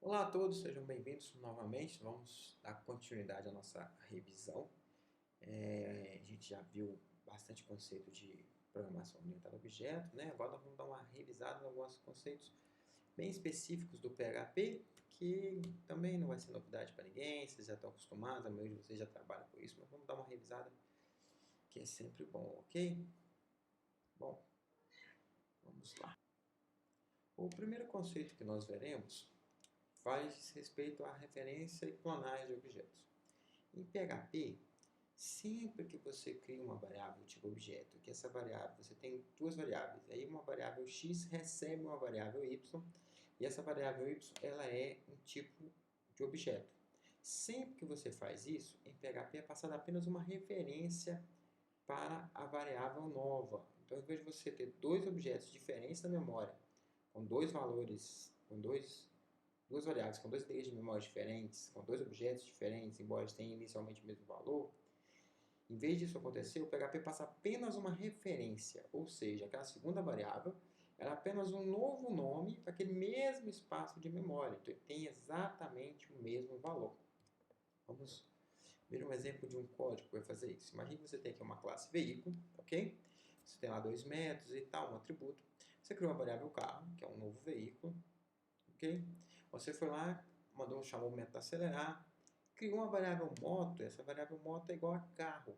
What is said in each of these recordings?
Olá a todos, sejam bem-vindos novamente. Vamos dar continuidade à nossa revisão. A gente já viu bastante conceito de programação orientada a objeto, né? Agora nós vamos dar uma revisada em alguns conceitos bem específicos do PHP, que também não vai ser novidade para ninguém, vocês já estão acostumados, a maioria de vocês já trabalha com isso, mas vamos dar uma revisada que é sempre bom, ok? Bom, vamos lá. O primeiro conceito que nós veremos faz respeito à referência e clonagem de objetos. Em PHP, sempre que você cria uma variável tipo objeto, que essa variável, você tem duas variáveis, aí uma variável x recebe uma variável y, e essa variável y ela é um tipo de objeto. Sempre que você faz isso, em PHP é passada apenas uma referência para a variável nova. Então, ao invés de você ter dois objetos diferentes na memória, com dois valores, duas variáveis com dois endereços de memória diferentes, com dois objetos diferentes, embora eles tenham inicialmente o mesmo valor, em vez disso acontecer, o PHP passa apenas uma referência, ou seja, aquela segunda variável era apenas um novo nome para aquele mesmo espaço de memória. Então, ele tem exatamente o mesmo valor. Vamos ver um exemplo de um código que vai fazer isso. Imagine que você tem aqui uma classe veículo, ok? Você tem lá dois métodos e tal, um atributo. Você criou uma variável carro, que é um novo veículo, ok? Você foi lá, chamou o método acelerar, criou uma variável moto, essa variável moto é igual a carro,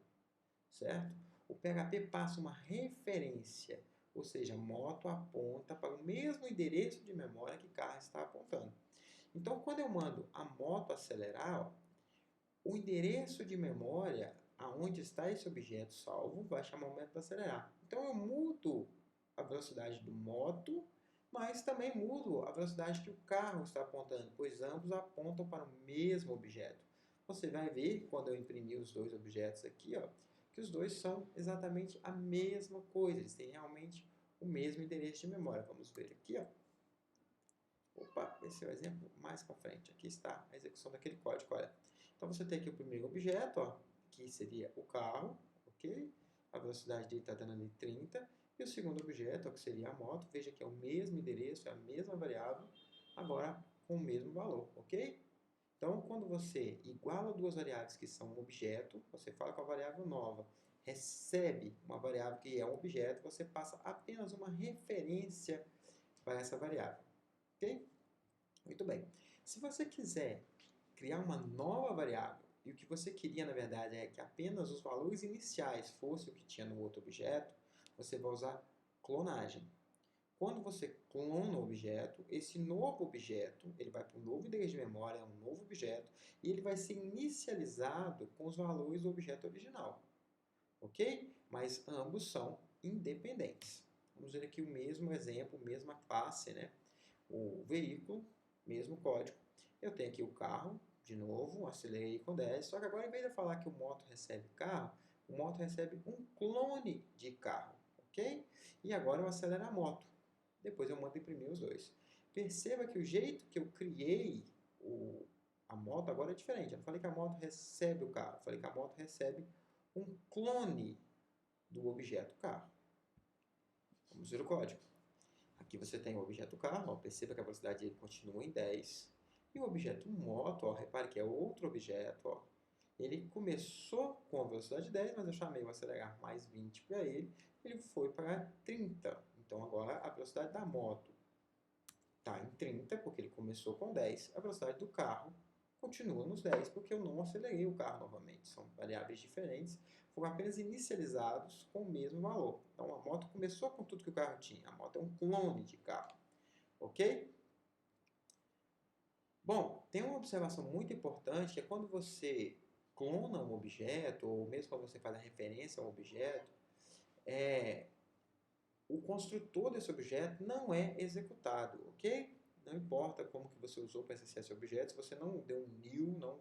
certo? O PHP passa uma referência, ou seja, moto aponta para o mesmo endereço de memória que carro está apontando. Então, quando eu mando a moto acelerar, ó, o endereço de memória aonde está esse objeto salvo vai chamar o método acelerar. Então, eu mudo a velocidade do moto, mas também mudo a velocidade que o carro está apontando, pois ambos apontam para o mesmo objeto. Você vai ver, quando eu imprimir os dois objetos aqui, ó, que os dois são exatamente a mesma coisa, eles têm realmente o mesmo endereço de memória. Vamos ver aqui, ó. Opa, esse é o exemplo mais para frente. Aqui está a execução daquele código. Olha. Então você tem aqui o primeiro objeto, ó, que seria o carro, ok? A velocidade dele está dando ali 30. E o segundo objeto, ó, que seria a moto, veja que é o mesmo endereço, é a mesma variável, agora com o mesmo valor, ok? Então, quando você iguala duas variáveis que são um objeto, você fala com a variável nova, recebe uma variável que é um objeto, você passa apenas uma referência para essa variável. Ok? Muito bem. Se você quiser criar uma nova variável, e o que você queria, na verdade, é que apenas os valores iniciais fossem o que tinha no outro objeto, você vai usar clonagem. Quando você clona o objeto, esse novo objeto ele vai para um novo endereço de memória, um novo objeto, e ele vai ser inicializado com os valores do objeto original. Ok? Mas ambos são independentes. Vamos ver aqui o mesmo exemplo, mesma classe, né? O veículo, mesmo código. Eu tenho aqui o carro, de novo, acelerei com 10, só que agora, em vez de eu falar que o moto recebe carro, o moto recebe um clone de carro, ok? E agora eu acelero a moto. Depois eu mando imprimir os dois. Perceba que o jeito que eu criei a moto agora é diferente. Eu não falei que a moto recebe o carro, eu falei que a moto recebe um clone do objeto carro. Vamos ver o código. Aqui você tem o objeto carro, ó, perceba que a velocidade dele continua em 10. E o objeto moto, ó, repare que é outro objeto, ó, ele começou com a velocidade 10, mas eu chamei o acelerar mais 20 para ele foi para 30. Então agora a velocidade da moto está em 30, porque ele começou com 10. A velocidade do carro continua nos 10, porque eu não acelerei o carro novamente. São variáveis diferentes, foram apenas inicializados com o mesmo valor. Então a moto começou com tudo que o carro tinha. A moto é um clone de carro. Ok? Bom, tem uma observação muito importante, que é quando você clona um objeto, ou mesmo quando você faz a referência a um objeto, o construtor desse objeto não é executado, ok? Não importa como que você usou para acessar esse objeto, se você não deu um new, não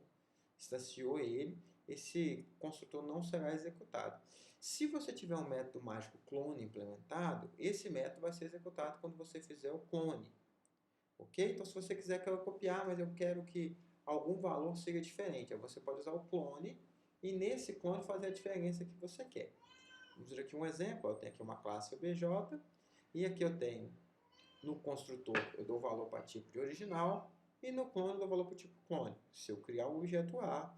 instanciou ele, esse construtor não será executado. Se você tiver um método mágico clone implementado, esse método vai ser executado quando você fizer o clone, ok? Então, se você quiser que eu copiar, mas eu quero que algum valor seja diferente, aí você pode usar o clone e nesse clone fazer a diferença que você quer. Vamos ver aqui um exemplo. Eu tenho aqui uma classe obj e aqui eu tenho no construtor, eu dou valor para tipo de original E no clone eu dou valor para o tipo clone. Se eu criar o objeto A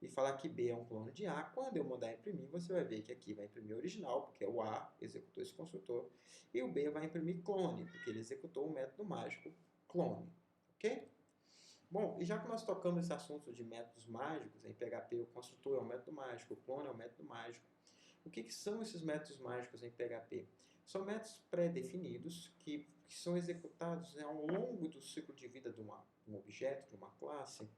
e falar que B é um clone de A, quando eu mandar imprimir, você vai ver que aqui vai imprimir o original, porque o A executou esse construtor, e o B vai imprimir clone, porque ele executou o método mágico clone. Ok? Bom, e já que nós tocamos esse assunto de métodos mágicos, em PHP o construtor é um método mágico, o clone é um método mágico. O que são esses métodos mágicos em PHP? São métodos pré-definidos que são executados ao longo do ciclo de vida de um objeto, de uma classe.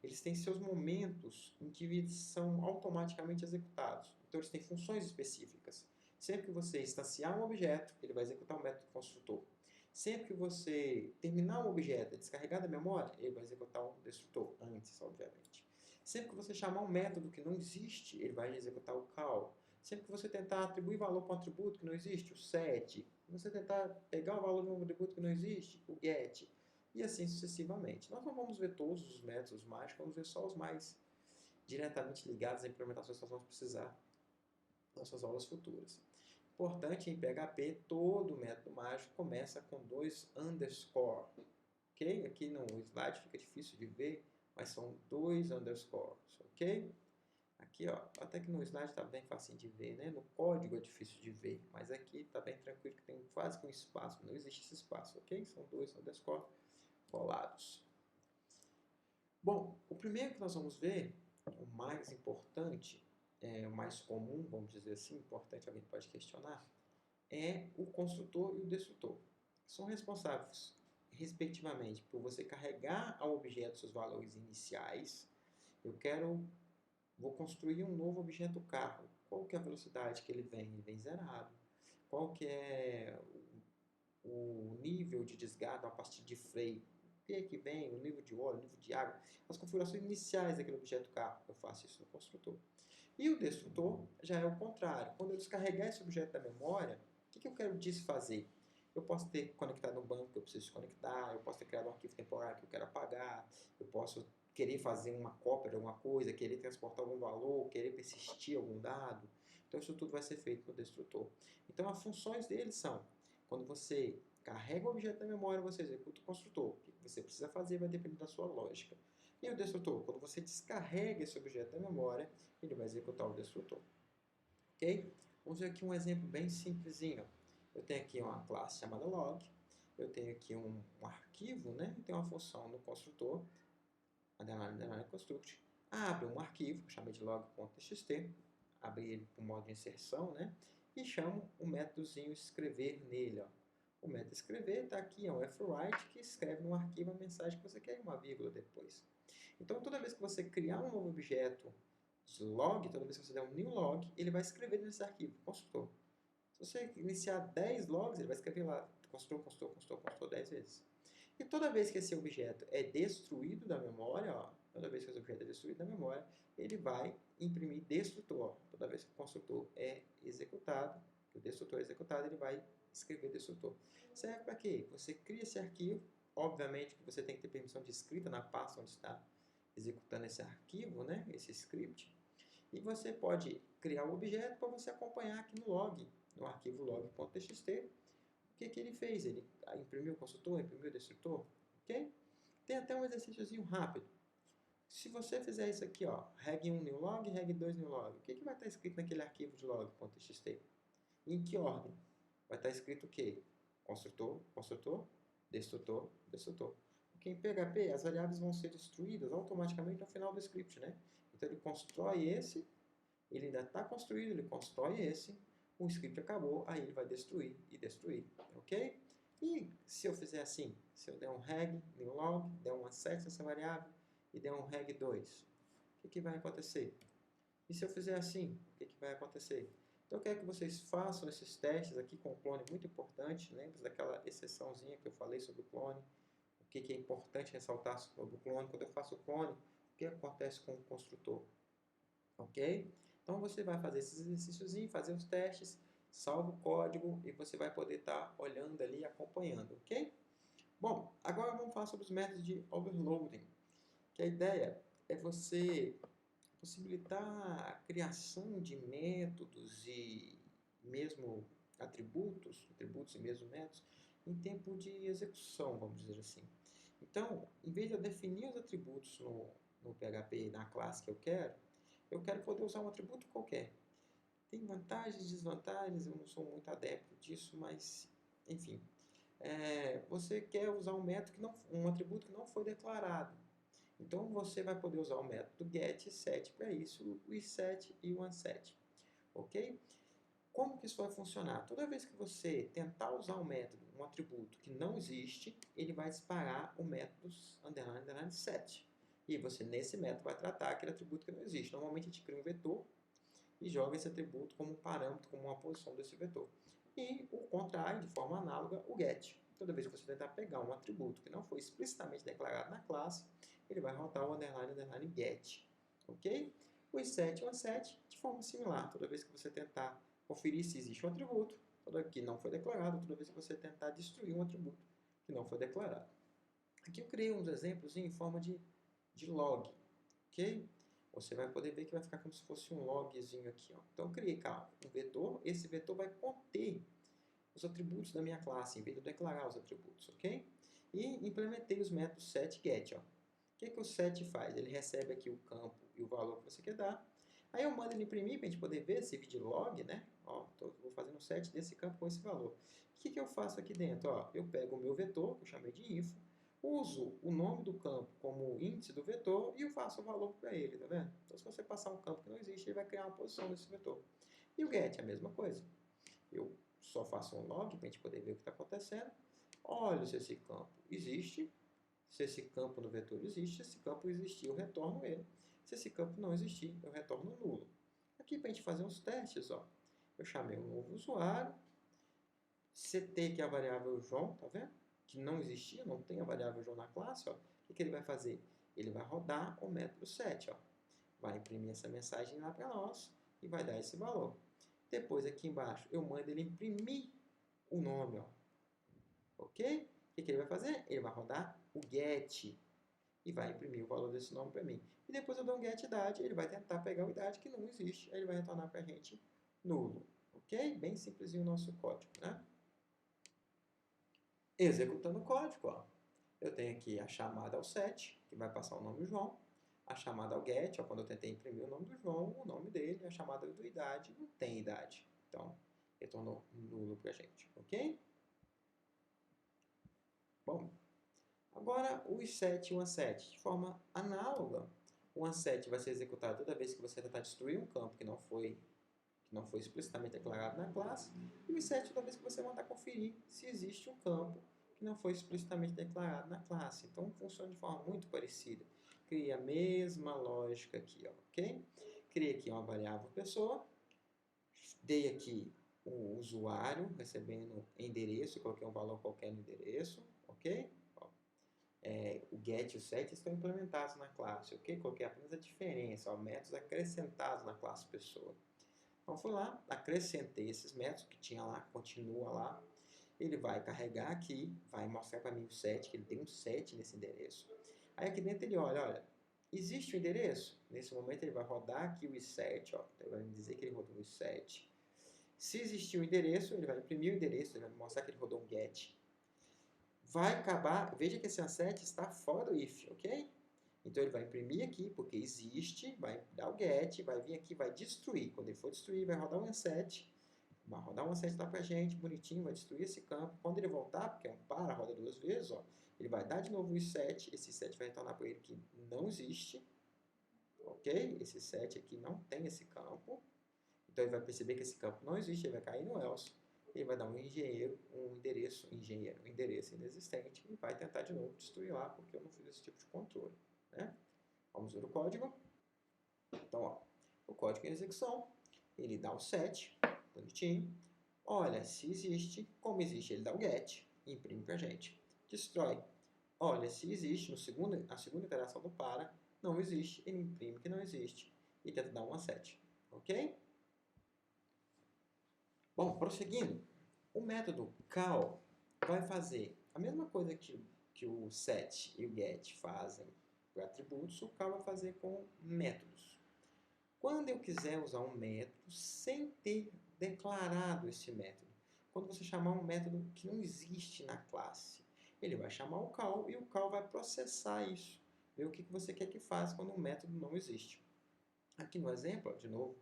Eles têm seus momentos em que eles são automaticamente executados. Então, eles têm funções específicas. Sempre que você instanciar um objeto, ele vai executar o método construtor. Sempre que você terminar um objeto e descarregar da memória, ele vai executar um destrutor antes, obviamente. Sempre que você chamar um método que não existe, ele vai executar o call. Sempre que você tentar atribuir valor para um atributo que não existe, o set. Se você tentar pegar o valor de um atributo que não existe, o get. E assim sucessivamente. Nós não vamos ver todos os métodos mágicos, vamos ver só os mais diretamente ligados à implementação que nós vamos precisar nas nossas aulas futuras. Importante em PHP, todo método mágico começa com 2 underscore. Ok? Aqui no slide fica difícil de ver, mas são 2 underscores. Ok? Aqui, ó, até que no slide está bem fácil de ver, né? No código é difícil de ver, mas aqui está bem tranquilo que tem quase que um espaço, não existe esse espaço, ok? São 2 underscore colados. Bom, o primeiro que nós vamos ver, o mais importante, o mais comum, vamos dizer assim, importante, alguém pode questionar, é o construtor e o destrutor. São responsáveis, respectivamente, por você carregar ao objeto seus valores iniciais. Vou construir um novo objeto carro. Qual que é a velocidade que ele vem? Ele vem zerado. Qual que é o nível de desgaste a partir de freio? O que é que vem? O nível de óleo, o nível de água. As configurações iniciais daquele objeto carro. Eu faço isso no construtor. E o destrutor já é o contrário. Quando eu descarregar esse objeto da memória, o que eu quero desfazer? Eu posso ter conectado um banco que eu preciso desconectar, eu posso ter criado um arquivo temporário que eu quero apagar, eu posso querer fazer uma cópia de alguma coisa, querer transportar algum valor, querer persistir algum dado. Então isso tudo vai ser feito no destrutor. Então as funções dele são, quando você carrega o objeto da memória, você executa o construtor. O que você precisa fazer vai depender da sua lógica. E o destrutor, quando você descarrega esse objeto da memória, ele vai executar o destrutor. Ok? Vamos ver aqui um exemplo bem simplesinho. Eu tenho aqui uma classe chamada log, eu tenho aqui um arquivo, né? Eu tenho uma função no construtor, underline construct, abre um arquivo, chamei de log.txt, abre ele para o modo de inserção, né? E chamo o métodozinho escrever nele, ó. O método escrever está aqui, é um fwrite que escreve no arquivo a mensagem que você quer e uma vírgula depois. Então, toda vez que você criar um novo objeto de log, toda vez que você der um new log, ele vai escrever nesse arquivo, construtor. Se você iniciar 10 logs, ele vai escrever lá, construtor 10 vezes. E toda vez que esse objeto é destruído da memória, ó, toda vez que esse objeto é destruído da memória, ele vai imprimir destrutor. Toda vez que o construtor é executado, que o destrutor é executado, ele vai escrever destrutor. Serve para quê? Você cria esse arquivo, obviamente que você tem que ter permissão de escrita na pasta onde está executando esse arquivo, né, esse script, e você pode criar um objeto para você acompanhar aqui no log, no arquivo log.txt, o que ele fez. Ele imprimiu o construtor, imprimiu o destrutor, ok? Tem até um exercíciozinho rápido. Se você fizer isso aqui, ó, reg 1 new log, reg 2 new log, o que vai estar escrito naquele arquivo de log.txt? Em que ordem? Vai estar escrito o quê? Construtor, construtor, destrutor, destrutor. Porque em PHP as variáveis vão ser destruídas automaticamente no final do script, né? Então ele constrói esse, ele ainda está construído, ele constrói esse, o script acabou, aí ele vai destruir e destruir, ok? E se eu fizer assim, se eu der um reg new log, der um access nessa variável e der um reg 2, o que vai acontecer? E se eu fizer assim, o que vai acontecer? Então eu quero que vocês façam esses testes aqui com o clone, muito importante. Lembre-se daquela exceçãozinha que eu falei sobre o clone. O que é importante ressaltar sobre o clone. Quando eu faço o clone, o que acontece com o construtor? Ok? Então você vai fazer esses exercícios, fazer os testes, salva o código e você vai poder estar olhando ali e acompanhando, ok? Bom, agora vamos falar sobre os métodos de overloading. Que a ideia é você possibilitar a criação de métodos e mesmo atributos e mesmo métodos em tempo de execução, vamos dizer assim. Então, em vez de eu definir os atributos no PHP, na classe que eu quero poder usar um atributo qualquer. Tem vantagens e desvantagens, eu não sou muito adepto disso, mas, enfim. Você quer usar um método um atributo que não foi declarado. Então, você vai poder usar o método get e set para isso, o set e o unset. Ok? Como que isso vai funcionar? Toda vez que você tentar usar um método, um atributo que não existe, ele vai disparar o método _set. E você, nesse método, vai tratar aquele atributo que não existe. Normalmente, a gente cria um vetor e joga esse atributo como um parâmetro, como uma posição desse vetor. E o contrário, de forma análoga, o get. Toda vez que você tentar pegar um atributo que não foi explicitamente declarado na classe, ele vai rodar o _get. Ok? O set e o unset, de forma similar. Toda vez que você tentar conferir se existe um atributo que não foi declarado, toda vez que você tentar destruir um atributo que não foi declarado. Aqui eu criei uns exemplos em forma de log. Ok? Você vai poder ver que vai ficar como se fosse um logzinho aqui. Ó. Então, eu criei um vetor. Esse vetor vai conter os atributos da minha classe, em vez de eu declarar os atributos. Ok? E implementei os métodos set e get. Ó. O que o set faz? Ele recebe aqui o campo e o valor que você quer dar. Aí eu mando ele imprimir para a gente poder ver esse vídeo log, né? Ó, vou fazendo um set desse campo com esse valor. O que eu faço aqui dentro? Ó, eu pego o meu vetor, que eu chamei de info, uso o nome do campo como índice do vetor e eu faço o valor para ele, tá vendo? Então, se você passar um campo que não existe, ele vai criar uma posição desse vetor. E o get é a mesma coisa. Eu só faço um log para a gente poder ver o que está acontecendo. Olho se esse campo existe. Se esse campo no vetor existe, se esse campo existir, eu retorno ele. Se esse campo não existir, eu retorno nulo. Aqui, para a gente fazer uns testes, ó, eu chamei um novo usuário, setei que é a variável João, tá vendo? Que não existia, não tem a variável João na classe, ó. O que ele vai fazer? Ele vai rodar o método set, ó. Vai imprimir essa mensagem lá para nós e vai dar esse valor. Depois, aqui embaixo, eu mando ele imprimir o nome, ó. Ok? O que ele vai fazer? Ele vai rodar o get e vai imprimir o valor desse nome para mim. E depois eu dou um get idade, ele vai tentar pegar o idade que não existe, aí ele vai retornar para a gente nulo. Ok? Bem simplesinho o nosso código, né? Executando o código, ó. Eu tenho aqui a chamada ao set, que vai passar o nome João. A chamada ao get, ó, quando eu tentei imprimir o nome do João, o nome dele. A chamada do idade, não tem idade. Então, retornou nulo para a gente, ok? Bom, agora o set e o unset, de forma análoga. O unset vai ser executado toda vez que você tentar destruir um campo que não foi explicitamente declarado na classe, e o set toda vez que você mandar conferir se existe um campo que não foi explicitamente declarado na classe. Então, funciona de forma muito parecida. Criei a mesma lógica aqui, ó, ok? Criei aqui uma variável pessoa, dei aqui o usuário recebendo endereço, coloquei um valor qualquer no endereço, ok? O get e o set estão implementados na classe, ok? Coloquei apenas a diferença, ó, métodos acrescentados na classe pessoa. Então, fui lá, acrescentei esses métodos que tinha lá, continua lá. Ele vai carregar aqui, vai mostrar para mim o set, que ele tem um set nesse endereço. Aí aqui dentro ele olha, existe o endereço? Nesse momento ele vai rodar aqui o set, ó, ele vai me dizer que ele rodou o set. Se existir o endereço, ele vai imprimir o endereço, ele vai mostrar que ele rodou um get. Vai acabar, veja que esse unset está fora do if, ok? Então ele vai imprimir aqui, porque existe, vai dar o get, vai vir aqui, vai destruir. Quando ele for destruir, vai rodar um unset, vai rodar um unset lá pra gente, bonitinho, vai destruir esse campo. Quando ele voltar, porque é um para, roda duas vezes, ó, ele vai dar de novo o set, esse set vai retornar para ele que não existe, ok? Esse set aqui não tem esse campo, então ele vai perceber que esse campo não existe, ele vai cair no else, ele vai dar um endereço inexistente e vai tentar de novo destruir lá, porque eu não fiz esse tipo de controle, né? Vamos ver o código. Então, ó, o código em execução, ele dá o set, bonitinho. Olha se existe, como existe, ele dá o get e imprime pra gente. Destrói. Olha se existe, a segunda iteração do para, não existe, ele imprime que não existe e tenta dar um unset. Ok? Bom, prosseguindo, o método call vai fazer a mesma coisa que o set e o get fazem para atributos, o call vai fazer com métodos. Quando eu quiser usar um método sem ter declarado esse método, quando você chamar um método que não existe na classe, ele vai chamar o call e o call vai processar isso, ver o que você quer que faça quando um método não existe. Aqui no exemplo, de novo,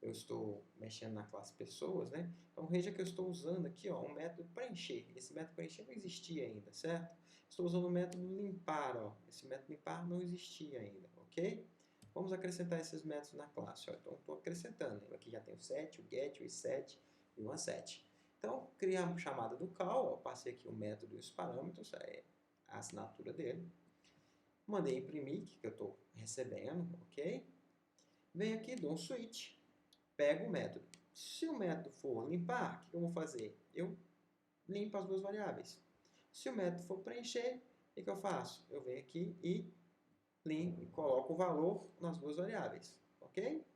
eu estou mexendo na classe pessoas, né? Então veja que eu estou usando aqui ó, um método preencher. Esse método preencher não existia ainda, certo? Estou usando o método limpar, ó. Esse método limpar não existia ainda, ok? Vamos acrescentar esses métodos na classe, ó. Então estou acrescentando. Aqui já tem o set, o get, o isset e o unset. Então, criar a chamada do call, ó, passei aqui o método e os parâmetros, é a assinatura dele. Mandei imprimir, que eu estou recebendo, ok? Venho aqui, dou um switch, pego o método. Se o método for limpar, o que eu vou fazer? Eu limpo as duas variáveis. Se o método for preencher, o que eu faço? Eu venho aqui e limpo, coloco o valor nas duas variáveis, ok?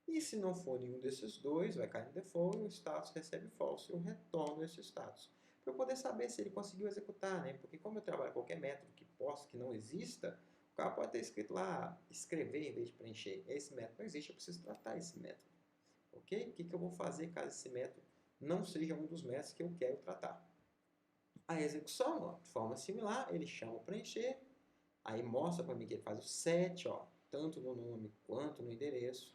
E se não for nenhum desses dois, vai cair no default e o status recebe false. Eu retorno esse status. Para eu poder saber se ele conseguiu executar, né? Porque como eu trabalho com qualquer método que possa, que não exista, o cara pode ter escrito lá, escrever em vez de preencher. Esse método não existe, eu preciso tratar esse método. Ok? O que eu vou fazer caso esse método não seja um dos métodos que eu quero tratar? A execução, ó, de forma similar, ele chama o preencher, aí mostra para mim que ele faz o set, ó, tanto no nome quanto no endereço,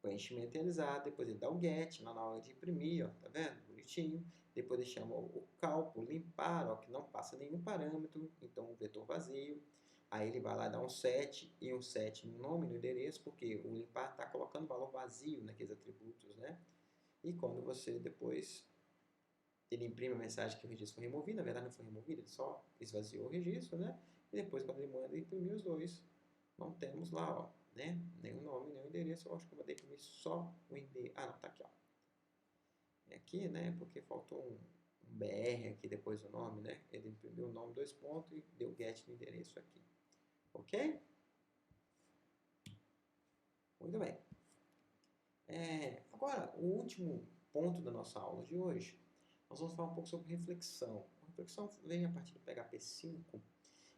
preenchimento realizado, depois ele dá o get lá na hora de imprimir, ó, tá vendo? Bonitinho. Depois ele chama o cálculo, limpar, ó, que não passa nenhum parâmetro, então o vetor vazio. Aí ele vai lá dar um set e um set no nome, no endereço, porque o limpar está colocando valor vazio naqueles atributos, né? E quando você depois ele imprime a mensagem que o registro foi removido, na verdade não foi removido, ele só esvaziou o registro, né? E depois quando ele manda imprimir os dois, não temos lá, ó, né? Nem o nome, nem o endereço. Eu acho que eu vou imprimir só o endereço. Ah, não, tá aqui, ó. É aqui, né? Porque faltou um BR aqui depois do nome, né? Ele imprimiu o nome, dois pontos e deu get no endereço aqui. Ok? Muito bem. Agora, o último ponto da nossa aula de hoje, nós vamos falar um pouco sobre reflexão. A reflexão vem a partir do PHP 5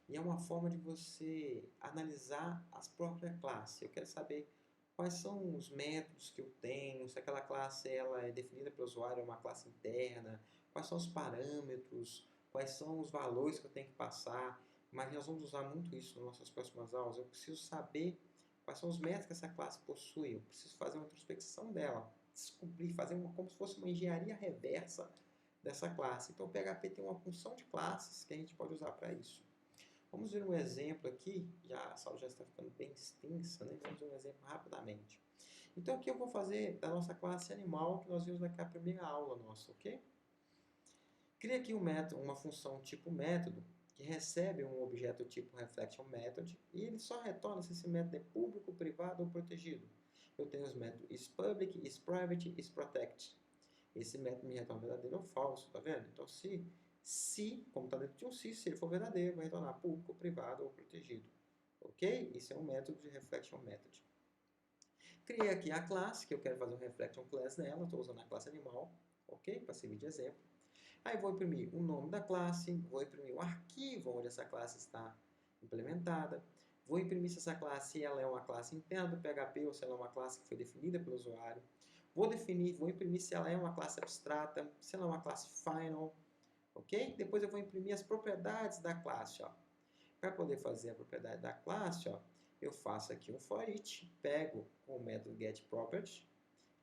e é uma forma de você analisar as próprias classes. Eu quero saber quais são os métodos que eu tenho, se aquela classe ela é definida pelo usuário, é uma classe interna, quais são os parâmetros, quais são os valores que eu tenho que passar. Mas nós vamos usar muito isso nas nossas próximas aulas. Eu preciso saber quais são os métodos que essa classe possui. Eu preciso fazer uma introspecção dela, descobrir, fazer como se fosse uma engenharia reversa dessa classe. Então o PHP tem uma função de classes que a gente pode usar para isso. Vamos ver um exemplo aqui, a sala já está ficando bem extensa, né? Vamos ver um exemplo rapidamente. Então aqui eu vou fazer da nossa classe animal, que nós vimos naquela primeira aula nossa, ok? Cria aqui um método, uma função tipo método, que recebe um objeto tipo reflection method, e ele só retorna se esse método é público, privado ou protegido. Eu tenho os métodos isPublic, isPrivate, isProtect. Esse método me retorna verdadeiro ou falso, tá vendo? Então se, como está dentro de um se ele for verdadeiro, vai retornar público, privado ou protegido. Ok? Isso é um método de reflection method. Criei aqui a classe, que eu quero fazer um reflection class nela, estou usando a classe animal, ok? Para servir de exemplo. Aí vou imprimir o nome da classe, vou imprimir o arquivo onde essa classe está implementada, vou imprimir se essa classe ela é uma classe interna do PHP ou se ela é uma classe que foi definida pelo usuário. Vou imprimir se ela é uma classe abstrata, se ela é uma classe final, ok? Depois eu vou imprimir as propriedades da classe, ó. Para poder fazer a propriedade da classe, ó, eu faço aqui um for each, pego o método getProperty,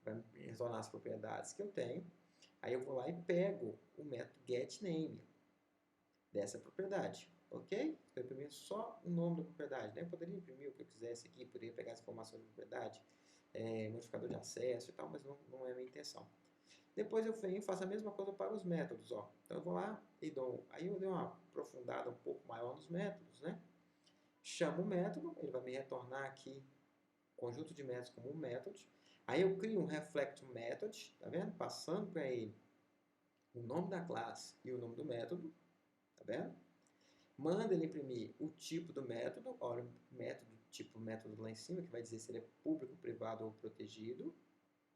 vai me retornar as propriedades que eu tenho. Aí eu vou lá e pego o método getName dessa propriedade, ok? Eu imprimir só o nome da propriedade, né? Eu poderia imprimir o que eu quisesse aqui, poderia pegar as informações da propriedade, modificador de acesso e tal, mas não é a minha intenção. Depois eu venho e faço a mesma coisa para os métodos, ó. Então eu vou lá e aí eu dei uma aprofundada um pouco maior nos métodos, né? Chamo o método, ele vai me retornar aqui conjunto de métodos como um método. Aí eu crio um reflect method, tá vendo? Passando para ele o nome da classe e o nome do método, tá vendo? Manda ele imprimir o tipo do método, olha o método, tipo método lá em cima, que vai dizer se ele é público, privado ou protegido,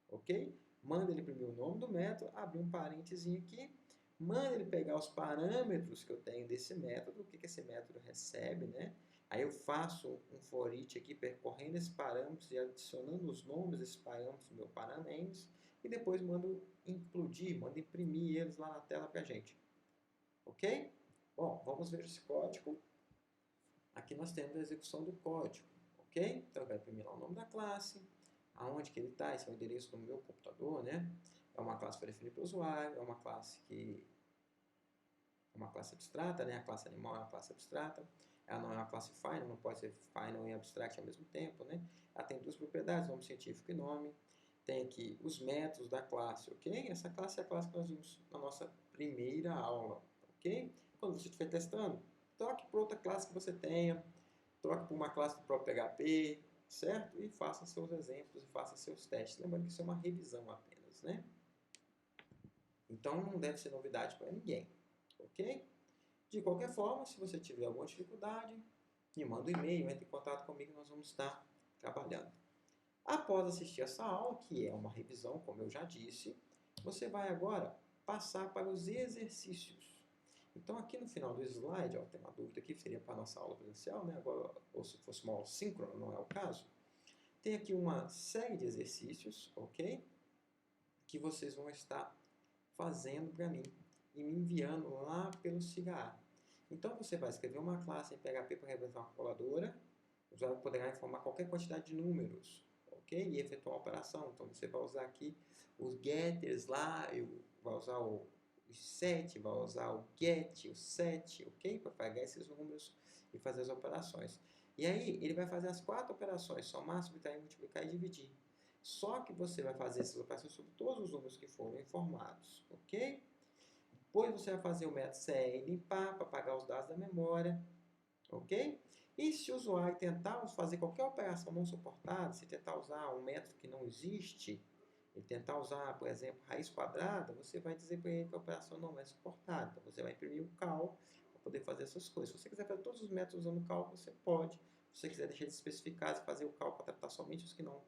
ok? Manda ele imprimir o nome do método, abrir um parênteses aqui, manda ele pegar os parâmetros que eu tenho desse método, o que esse método recebe, né? Aí eu faço um for each aqui, percorrendo esses parâmetros e adicionando os nomes desses parâmetros no meu paranames, e depois mando implodir, mando imprimir eles lá na tela para a gente. Ok? Bom, vamos ver esse código. Aqui nós temos a execução do código, ok? Então, vai imprimir lá o nome da classe, aonde que ele está, esse é o endereço do meu computador, né? É uma classe que foi definida pelo usuário, é uma classe que é uma classe abstrata, né? A classe animal é uma classe abstrata, ela não é uma classe final, não pode ser final e abstract ao mesmo tempo, né? Ela tem duas propriedades, nome científico e nome. Tem aqui os métodos da classe, ok? Essa classe é a classe que nós vimos na nossa primeira aula, ok? Quando você estiver testando, troque por outra classe que você tenha, troque por uma classe do próprio PHP, certo? E faça seus exemplos e faça seus testes. Lembrando que isso é uma revisão apenas, né? Então não deve ser novidade para ninguém, ok? De qualquer forma, se você tiver alguma dificuldade, me manda um e-mail, entre em contato comigo e nós vamos estar trabalhando. Após assistir essa aula, que é uma revisão, como eu já disse, você vai agora passar para os exercícios. Então, aqui no final do slide, ó, tem uma dúvida aqui, seria para a nossa aula presencial, né? Agora, ou se fosse uma aula síncrona, não é o caso. Tem aqui uma série de exercícios, ok? Que vocês vão estar fazendo para mim e me enviando lá pelo SIGA. Então, você vai escrever uma classe em PHP para representar uma calculadora. O usuário poderá informar qualquer quantidade de números, ok? E efetuar a operação. Então, você vai usar aqui os getters lá, vai usar o set, vai usar o get, o set, ok? Para pegar esses números e fazer as operações. E aí, ele vai fazer as 4 operações, somar, subtrair, multiplicar e dividir. Só que você vai fazer essas operações sobre todos os números que foram informados, ok? Depois você vai fazer o método CR limpar para apagar os dados da memória, ok? E se o usuário tentar fazer qualquer operação não suportada, se tentar usar um método que não existe, e tentar usar, por exemplo, raiz quadrada, você vai dizer para ele que a operação não é suportada. Então, você vai imprimir o cal para poder fazer essas coisas. Se você quiser fazer todos os métodos usando cal, você pode. Se você quiser deixar de especificar e fazer o cal para tratar somente os que não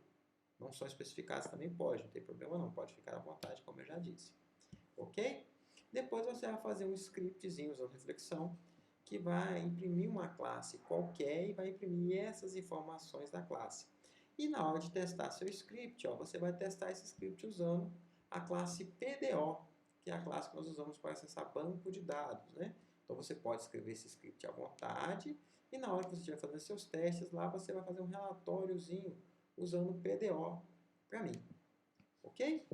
são especificados, também pode. Não tem problema não, pode ficar à vontade, como eu já disse. Ok? Depois você vai fazer um scriptzinho usando reflexão, que vai imprimir uma classe qualquer e vai imprimir essas informações da classe. E na hora de testar seu script, ó, você vai testar esse script usando a classe PDO, que é a classe que nós usamos para acessar banco de dados, né? Então você pode escrever esse script à vontade e na hora que você estiver fazendo seus testes lá, você vai fazer um relatóriozinho usando o PDO para mim, ok?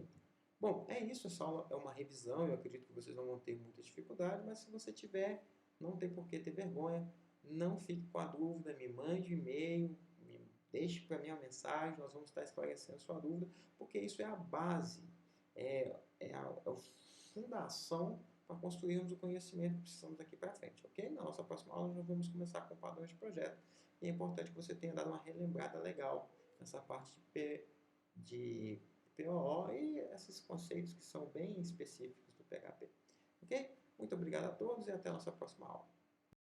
Bom, é isso, essa aula é uma revisão, eu acredito que vocês não vão ter muita dificuldade, mas se você tiver, não tem por que ter vergonha, não fique com a dúvida, me mande um e-mail, me deixe para mim a mensagem, nós vamos estar esclarecendo a sua dúvida, porque isso é a base, a fundação para construirmos o conhecimento que precisamos daqui para frente, ok? Na nossa próxima aula nós vamos começar com padrões de projeto, e é importante que você tenha dado uma relembrada legal nessa parte de POO e esses conceitos que são bem específicos do PHP. Ok? Muito obrigado a todos e até a nossa próxima aula.